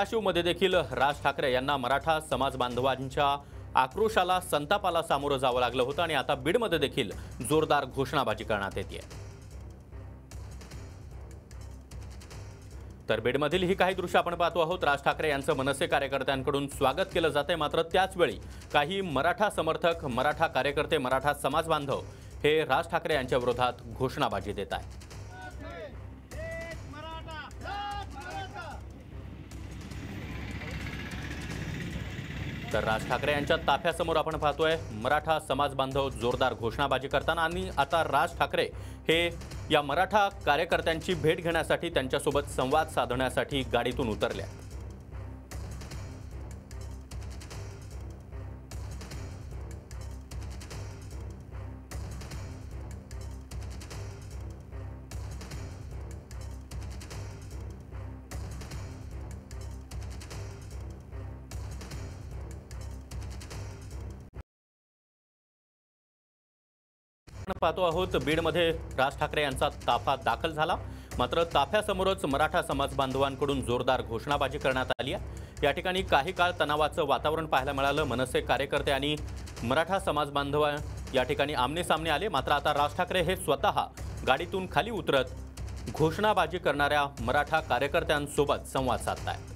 धाराशिवमध्ये देखील राज ठाकरे यांना मराठा समाज बांधवांच्या आक्रोशाला संतापाला सामोरं जावं लागलं होतं आणि आता बीडमध्ये देखील जोरदार घोषणाबाजी करण्यात येते। तर बीडमधील ही काही दृश्य आपण पाहतो आहोत। राज ठाकरे यांचं मनसे कार्यकर्त्यांकडून स्वागत केलं जातंय, मात्र त्याच वेळी काही मराठा समर्थक, मराठा कार्यकर्ते, मराठा समाज बांधव हे राज ठाकरे यांच्या विरोधात घोषणाबाजी देत आहेत। तर राज ठाकरे यांच्या ताफ्यासमोर आपण पाहतोय मराठा समाज बांधव जोरदार घोषणाबाजी करताना आणि आता राज ठाकरे हे या मराठा कार्यकर्त्यांची भेट घेण्यासाठी, त्यांच्यासोबत संवाद साधण्यासाठी गाडीतून उतरले। पाहतो आहोत बीडमध्ये राज ठाकरे यांचा ताफा दाखल झाला, मात्र ताफ्यासमोरच मराठा समाज बांधवांकडून जोरदार घोषणाबाजी करण्यात आली आहे। या ठिकाणी काही काळ तणावाचं वातावरण पाहायला मिळालं। मनसे कार्यकर्ते आणि मराठा समाज बांधव या ठिकाणी आमने सामने आले, मात्र आता राज ठाकरे हे स्वतः गाडीतून खाली उतरत घोषणाबाजी करणाऱ्या मराठा कार्यकर्त्यांसोबत संवाद साधतायत।